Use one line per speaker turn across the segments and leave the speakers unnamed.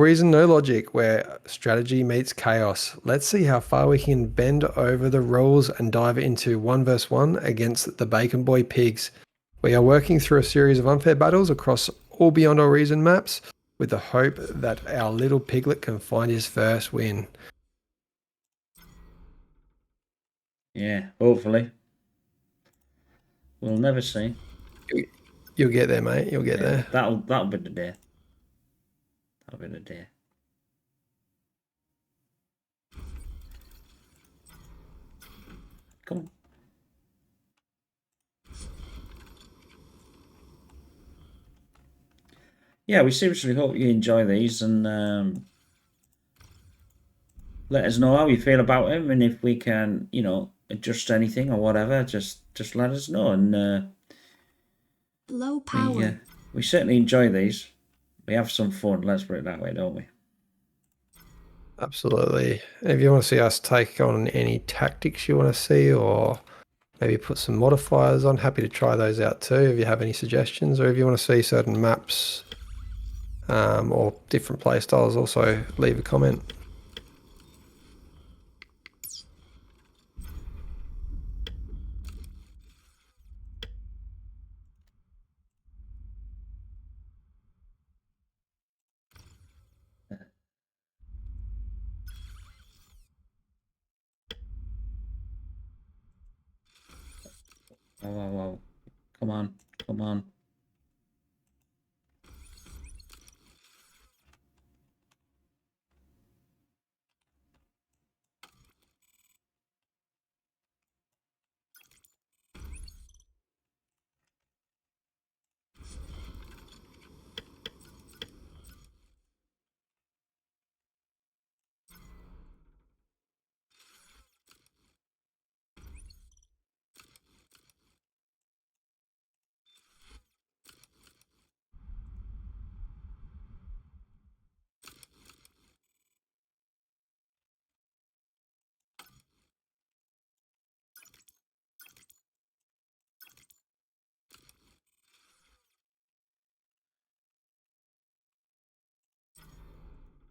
reason, no logic, where strategy meets chaos. Let's see how far we can bend over the rules and dive into 1v1 against the Bacon Boy Pigs. We are working through a series of unfair battles across all Beyond All Reason maps with the hope that our little piglet can find his first win.
Yeah, hopefully. We'll never see.
You'll get there, mate. You'll get there.
That'll be the day. That'll be the day. Come on. Yeah, we seriously hope you enjoy these and let us know how you feel about him, and if we can, you know, adjust anything or whatever, just let us know. And
low power.
We certainly enjoy these. We have some fun, let's put it that way, don't we?
Absolutely. If you want to see us take on any tactics you want to see, or maybe put some modifiers on, happy to try those out too if you have any suggestions, or if you want to see certain maps or different play styles, also leave a comment.
Oh, come on, come on.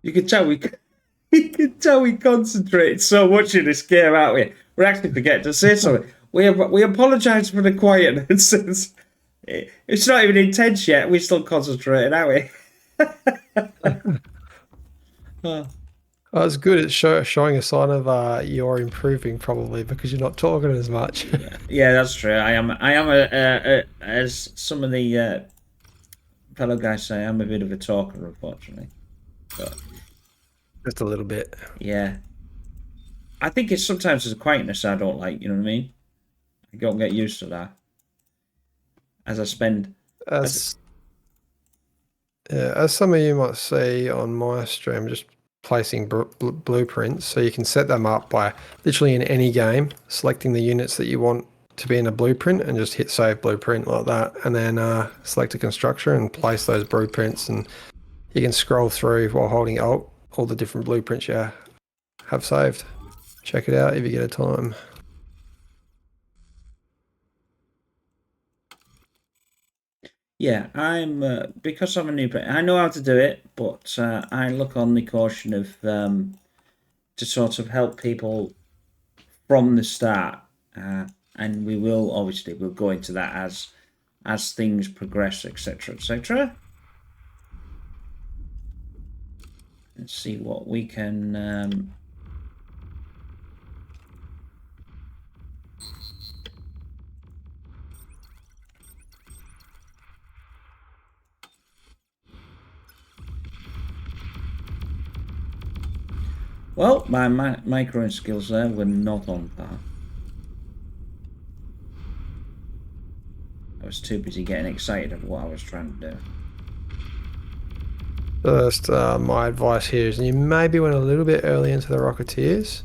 You can tell we concentrated so much in this game, aren't we? We're actually forgetting to say something. We apologise for the quietness. It's not even intense yet. We're still concentrating, aren't we?
Oh, it's good. It's showing a sign of you're improving, probably because you're not talking as much.
Yeah, that's true. I am as some of the fellow guys say, I'm a bit of a talker, unfortunately. But
just a little bit.
Yeah, I think it's sometimes it's a quietness I don't like. You know what I mean? I don't get used to that as I spend.
As some of you might see on my stream, just placing blueprints, so you can set them up by literally in any game, selecting the units that you want to be in a blueprint and just hit save blueprint like that, and then select a constructor and place those blueprints, and you can scroll through while holding Alt all the different blueprints you have saved. Check it out if you get a time.
Yeah, I'm because I'm a new player. I know how to do it, but I look on the caution of to sort of help people from the start, and we'll go into that as things progress, etc., etc. And see what we can. Well, my microing skills there were not on par. I was too busy getting excited of what I was trying to do.
First, my advice here is you maybe went a little bit early into the Rocketeers.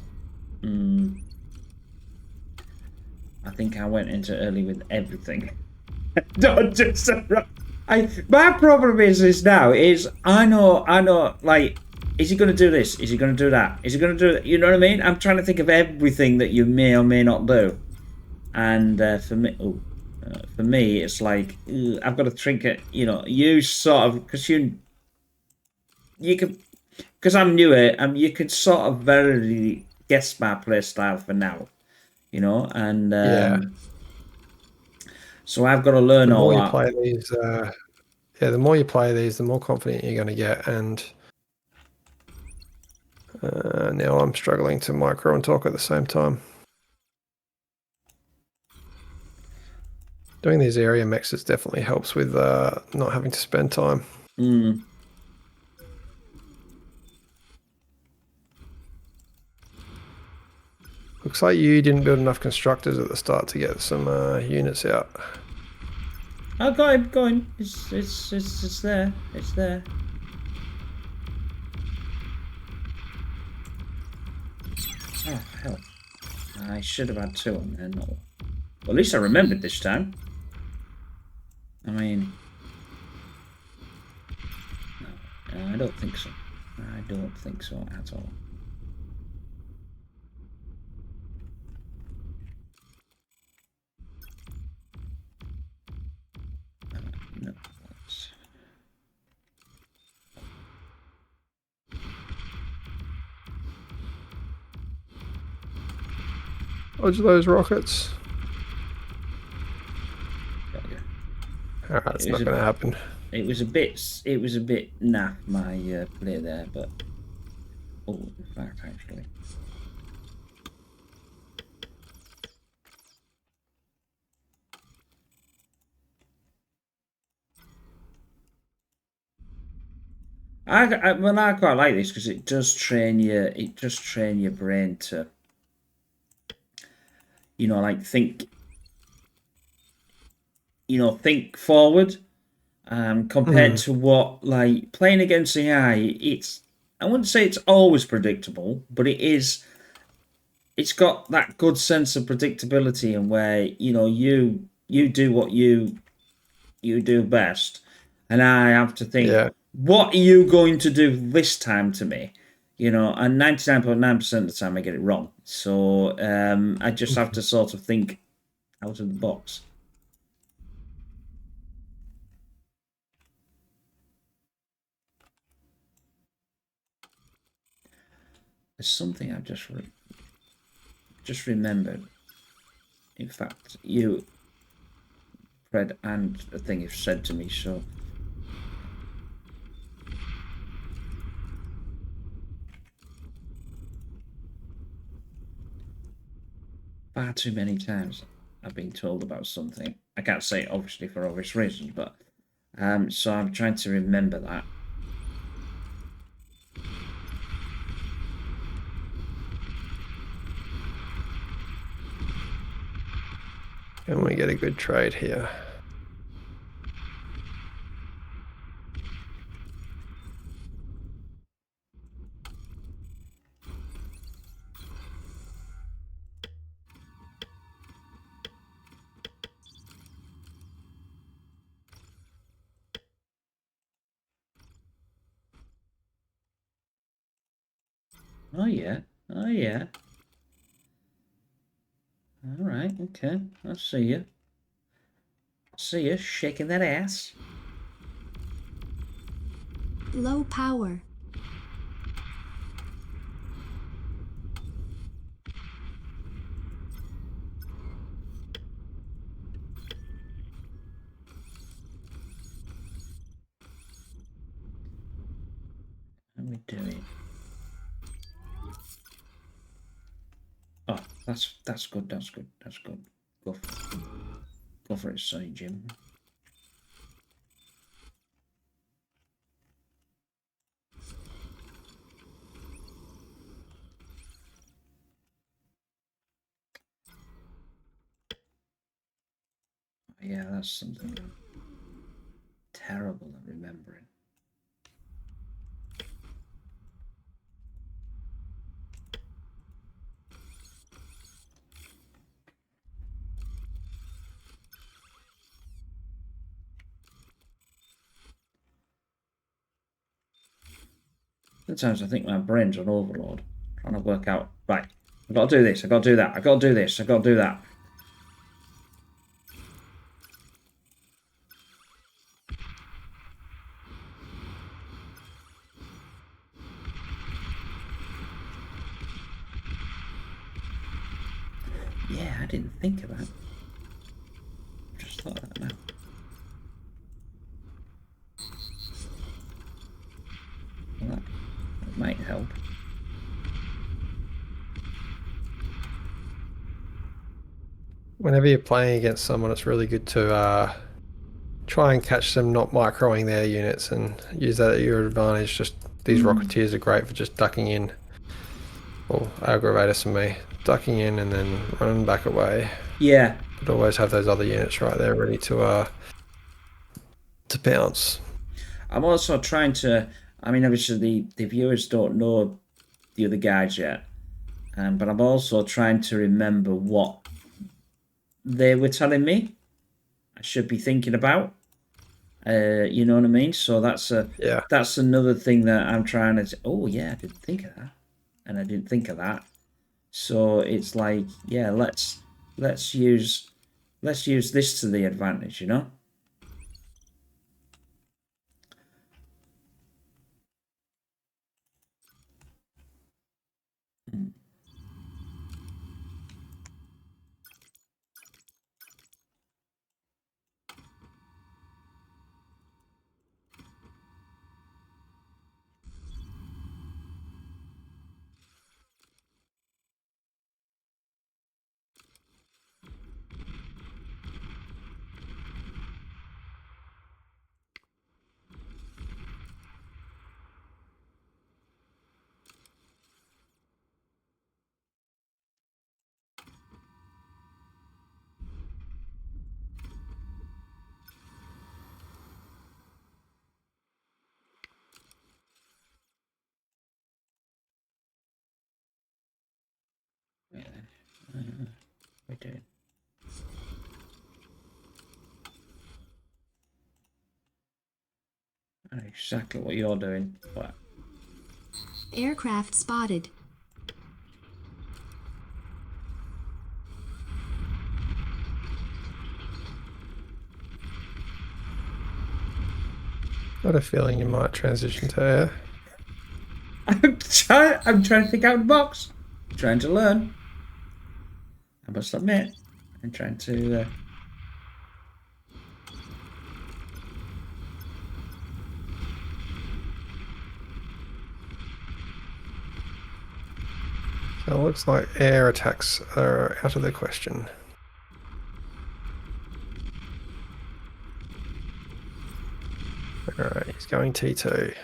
I think I went into early with everything. Not just my problem is now is I know like, is he going to do this? Is he going to do that? Is he going to do that? You know what I mean? I'm trying to think of everything that you may or may not do. And for me, it's like I've got a trinket. You know, you sort of, because you can because I'm newer, you could sort of very guess my play style for now, you know, and
Yeah.
so I've got to learn
The
all
more you
that.
play these, yeah, the more you play these, the more confident you're going to get. And now I'm struggling to micro and talk at the same time. Doing these area mixes definitely helps with not having to spend time.
Mm.
Looks like you didn't build enough constructors at the start to get some units out.
I got him going. It's there. It's there. Oh hell! I should have had 2 on there. No. Well, at least I remembered this time. I mean, no, I don't think so. I don't think so at all. No.
Dodge those rockets. Alright, it's not going to happen.
It was a bit naff, my play there, but oh, in fact, actually. I quite like this because it does train you. It does train your brain to, you know, like think forward. Compared to what, like, playing against AI, I wouldn't say it's always predictable, but it's got that good sense of predictability, and where, you know, you do what you do best, and I have to think, what are you going to do this time to me? You know, and 99.9% of the time I get it wrong. So I just have to sort of think out of the box. There's something I've just remembered. In fact, you, Fred, and a thing you've said to me, so... Far too many times I've been told about something. I can't say it, obviously, for obvious reasons, but... so I'm trying to remember that.
And we get a good trade here.
Oh yeah, oh yeah. All right, okay, I see you. See you shaking that ass.
Low power.
How are we doing? Oh, that's good. That's good. That's good. Go for it, sorry, Jim. Yeah, that's something terrible at remembering. Sometimes I think my brain's on overload, trying to work out, right, I've got to do this, I've got to do that, I've got to do this, I've got to do that. Yeah, I didn't think of that. Just thought of that now. Well, that might help.
Whenever you're playing against someone, it's really good to try and catch them not microing their units and use that at your advantage. Just these rocketeers are great for just ducking in. Well, Aggravatus and me. Ducking in and then running back away.
Yeah.
But always have those other units right there ready to bounce.
I'm also trying to, I mean, obviously the viewers don't know the other guys yet, but I'm also trying to remember what they were telling me I should be thinking about. You know what I mean? So that's another thing that I'm trying to. Oh yeah, I didn't think of that, and I didn't think of that. So it's like, yeah, let's use this to the advantage, you know. We do. I know exactly what you're doing, but
Aircraft spotted.
Got a feeling you might transition to air.
I'm trying to think out of the box. I'm trying to learn. I must admit, I'm trying to.
So it looks like air attacks are out of the question. Alright, he's going T2.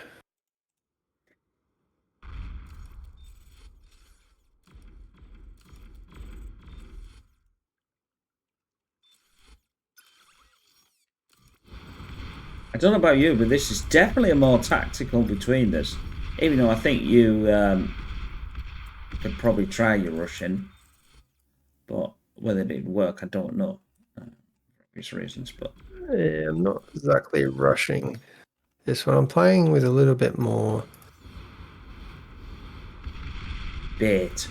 I don't know about you, but this is definitely a more tactical between this. Even though I think you could probably try your Russian, but whether it'd work, I don't know. For obvious reasons, but
Yeah, I'm not exactly rushing this one. I'm playing with a little bit more
bait.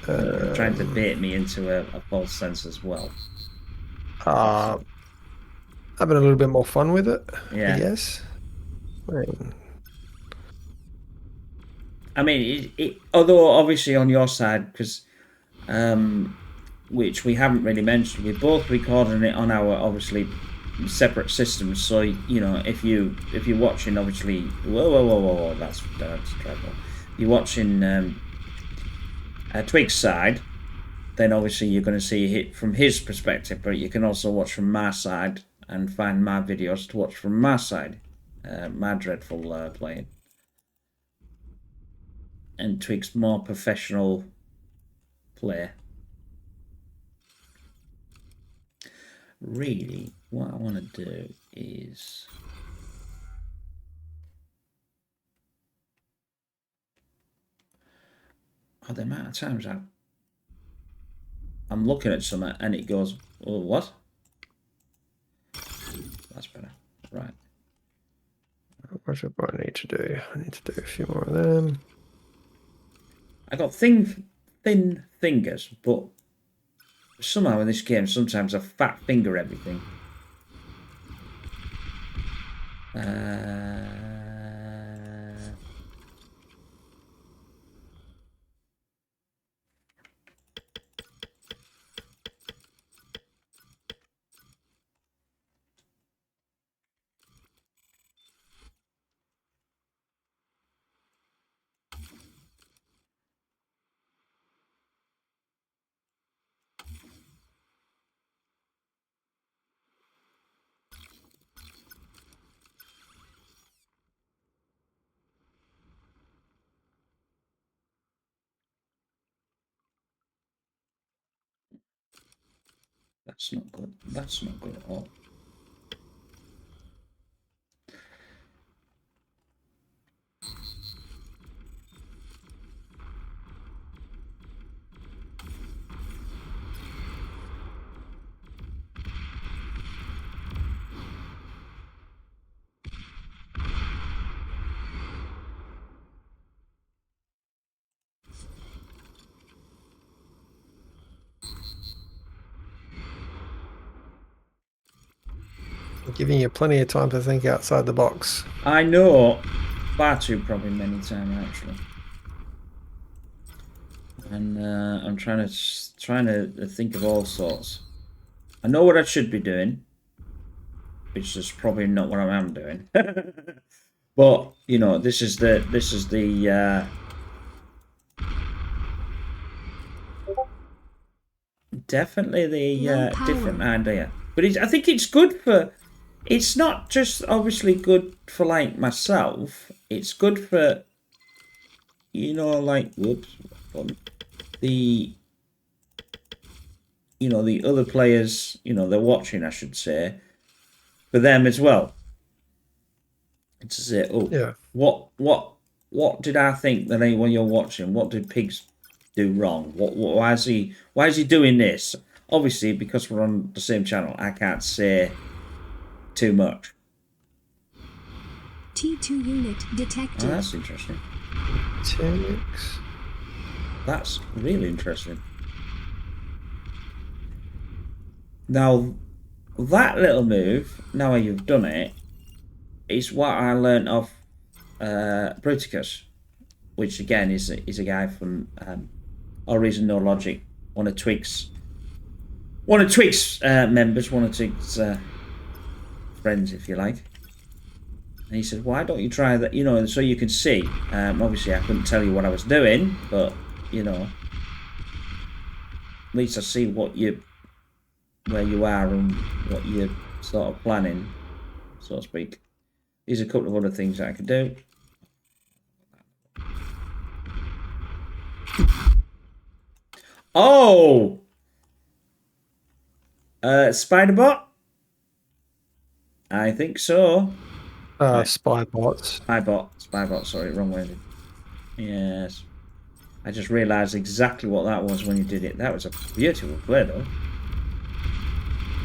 You're trying to bait me into a false sense as well.
Having a little bit more fun with it,
Yeah.
I guess.
I mean, although obviously on your side, because which we haven't really mentioned, we're both recording it on our obviously separate systems. So you know, if you're watching, obviously, whoa, that's terrible. You're watching Twig's side, then obviously you're going to see it from his perspective. But you can also watch from my side and find my videos to watch from my side, my dreadful playing. And Twig's more professional play. Really, what I want to do is the amount of times I'm looking at something and it goes, oh, what? That's better. Right.
What do I need to do? I need to do a few more of them.
I got thin fingers, but somehow in this game, sometimes I fat finger everything. That's not good. That's not good at all.
Giving you plenty of time to think outside the box.
I know, far too probably many times actually, and I'm trying to think of all sorts. I know what I should be doing, which is probably not what I am doing. But you know, this is the definitely the different idea. But I think it's good for. It's not just obviously good for like myself. It's good for, you know, like whoops, the, you know, the other players, you know, they're watching, I should say, for them as well. To say, oh,
Yeah.
What did I think that when you're watching? What did Pigz do wrong? Why is he doing this? Obviously, because we're on the same channel, I can't say too much.
T2 unit detected.
Oh, that's interesting.
Ticks.
That's really interesting. Now, that little move, now you've done it, is what I learned of Bruticus, which again is a guy from All Reason No Logic, one of Twigz members, one of Twigz friends, if you like. And he said, why don't you try that, you know, so you can see. Obviously I couldn't tell you what I was doing, but you know, at least I see where you are and what you're sort of planning, so to speak. There's a couple of other things that I could do. Oh! Spiderbot? I think so.
Spybots.
Spybot, sorry, wrong way. Yes. I just realised exactly what that was when you did it. That was a beautiful play, though.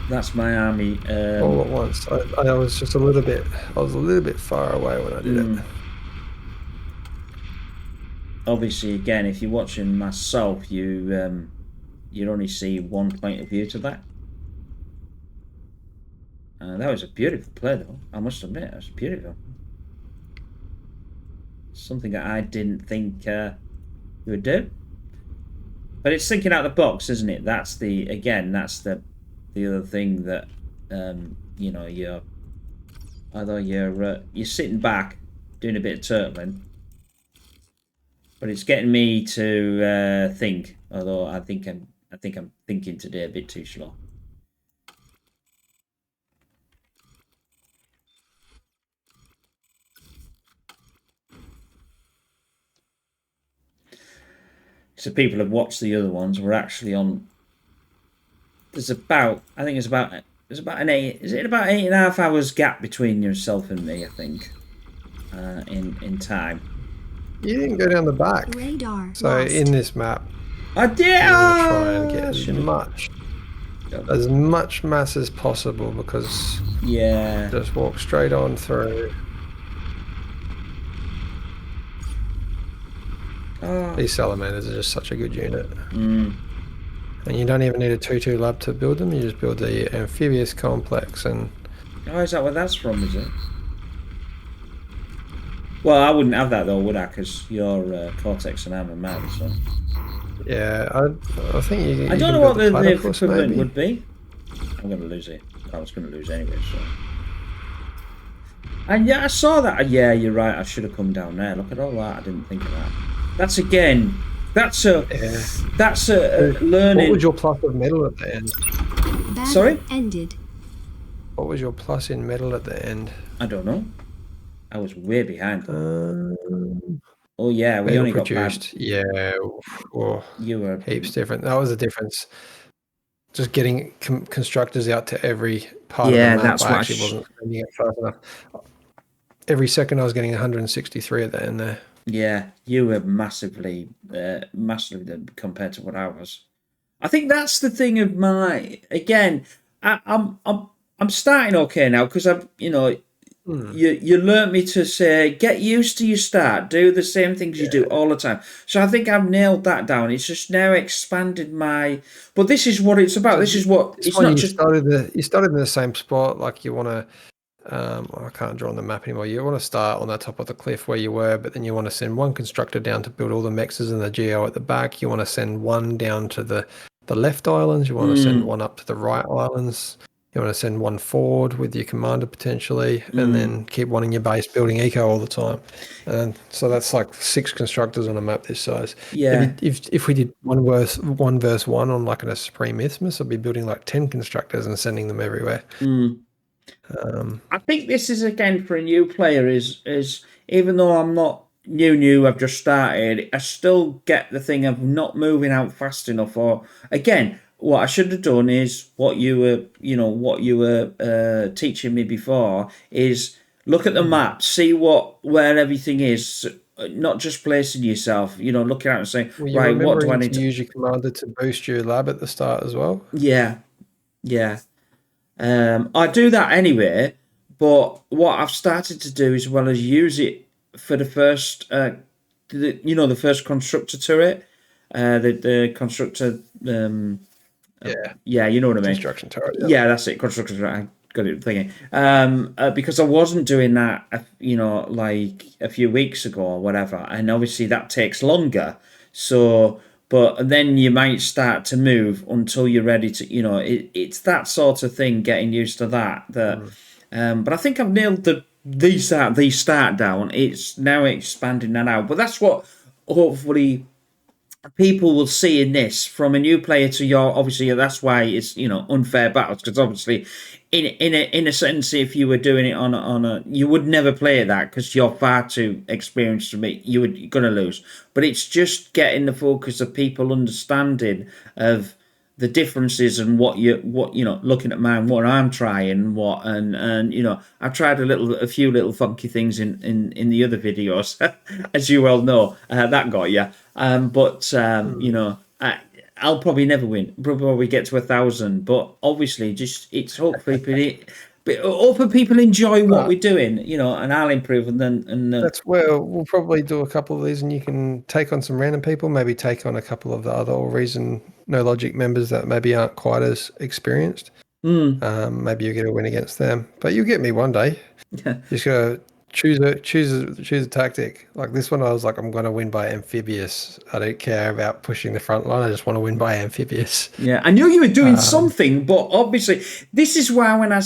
That's my army.
All at once. I was just a little bit far away when I did it.
Obviously, again, if you're watching myself, you'd only see one point of view to that. That was a beautiful play, though. I must admit, it was beautiful. Something that I didn't think you would do. But it's thinking out the box, isn't it? That's the other thing that you know, although you're sitting back doing a bit of turtling, but it's getting me to think. Although I think I'm thinking today a bit too slow. So people have watched the other ones. We're actually on. There's about 8.5 hours gap between yourself and me, I think, in time.
You didn't go down the back.
Radar
So
lost.
in this map,
I did.
you want to try and get as much mass as possible, because just walk straight on through. These salamanders are just such a good unit. And you don't even need a 2-2 lab to build them. You just build the amphibious complex and...
Oh, is that where that's from, is it? Well, I wouldn't have that though, would I? Because you're Cortex and I'm a man, so...
Yeah, I think you
I don't know what the equivalent would be. I'm going to lose it. I was going to lose anyway, so... And yeah, I saw that. Yeah, you're right. I should have come down there. Look at all that. I didn't think of that. That's again. That's a learning.
What was your plus of metal at the end?
Battle
Sorry?
ended.
What was your plus in metal at the end?
I don't know. I was way behind.
Oh
yeah, we only got
produced. Yeah,
you were
heaps different. That was the difference. just getting constructors out to every part
Yeah,
of the map.
that's
I
what I
actually wasn't spending it fast enough. Every second I was getting 163 at the end there.
Yeah, you were massively compared to what I was. I think that's the thing of my again. I'm starting okay now because I've you learnt me to say get used to your start, do the same things you do all the time. So I think I've nailed that down. It's just now expanded my. But this is what it's about. This is what
This
it's
one
not
you
just.
started in the same spot. Like you want to. I can't draw on the map anymore. You want to start on the top of the cliff where you were, but then you want to send one constructor down to build all the mexes and the geo at the back. You want to send one down to the left islands. You want to send one up to the right islands. You want to send one forward with your commander potentially, and then keep one in your base building eco all the time. And so that's like 6 constructors on a map this size.
Yeah.
If we did one verse one on like a Supreme Isthmus, I'd be building like 10 constructors and sending them everywhere.
I think this is again for a new player is even though I'm not new, I've just started, I still get the thing of not moving out fast enough. Or again, what I should have done is what you were teaching me before is look at the map, see where everything is, not just placing yourself. Looking out and saying,
Well, you're
right, what do I
remembering
need
to use your commander to boost your lab at the start as well?
Yeah. I do that anyway, but what I've started to do as well as use it for the first, the first constructor turret, the constructor, yeah, you know what I mean.
Construction turret.
Yeah, that's it. Construction turret. I got it thinking. Because I wasn't doing that, like a few weeks ago or whatever, and obviously that takes longer. So. But then you might start to move until you're ready to, it's that sort of thing, getting used to that. But I think I've nailed the start down. It's now expanding that out. But that's what hopefully people will see in this from a new player to your. Obviously, that's why it's unfair battles, because obviously, in a sense, if you were doing it on a you would never play that because you're far too experienced to me. You're gonna lose. But it's just getting the focus of people understanding of the differences and what looking at mine, what I'm trying, and I've tried a few little funky things in the other videos, as you well know, that got you. I'll probably never win. Probably get to 1,000, but obviously, it's hopefully people enjoy what we're doing, and I'll improve,
That's where we'll probably do a couple of these, and you can take on some random people, maybe take on a couple of the other All Reason No Logic members that maybe aren't quite as experienced. Maybe you get a win against them, but you'll get me one day. You just gotta choose a tactic. Like this one, I was like, I'm going to win by amphibious. I don't care about pushing the front line. I just want to win by amphibious.
Yeah, I knew you were doing something, but obviously, this is why when I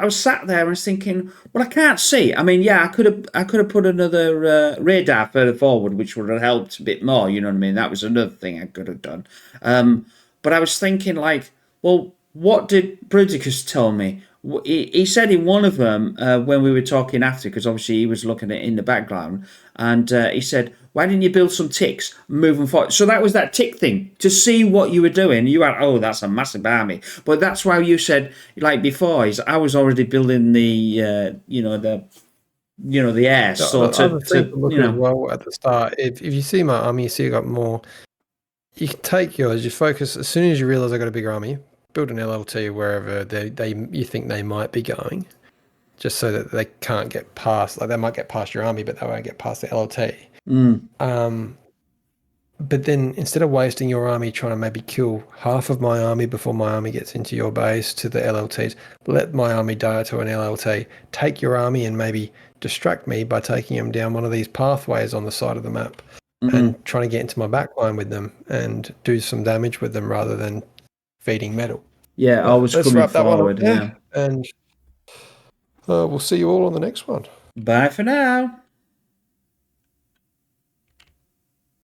was sat there, I was thinking, well, I can't see. I mean, yeah, I could have put another radar further forward, which would have helped a bit more. You know what I mean? That was another thing I could have done. But I was thinking, like, well, what did Bruticus tell me? He said in one of them when we were talking after, because obviously he was looking at it in the background, and he said, why didn't you build some ticks moving forward? So that was that tick thing, to see what you were doing. You were, oh, that's a massive army. But that's why you said, like before, I was already building the air. So
well at the start, if you see my army, you see I got more. You can take yours. You focus as soon as you realize I got a bigger army. Build an LLT wherever you think they might be going, just so that they can't get past. Like they might get past your army, but they won't get past the LLT. But then instead of wasting your army trying to maybe kill half of my army before my army gets into your base to the LLTs, let my army die to an LLT. Take your army and maybe distract me by taking them down one of these pathways on the side of the map and trying to get into my backline with them and do some damage with them rather than feeding metal.
Yeah, I was coming forward. Yeah,
and we'll see you all on the next one.
Bye for now.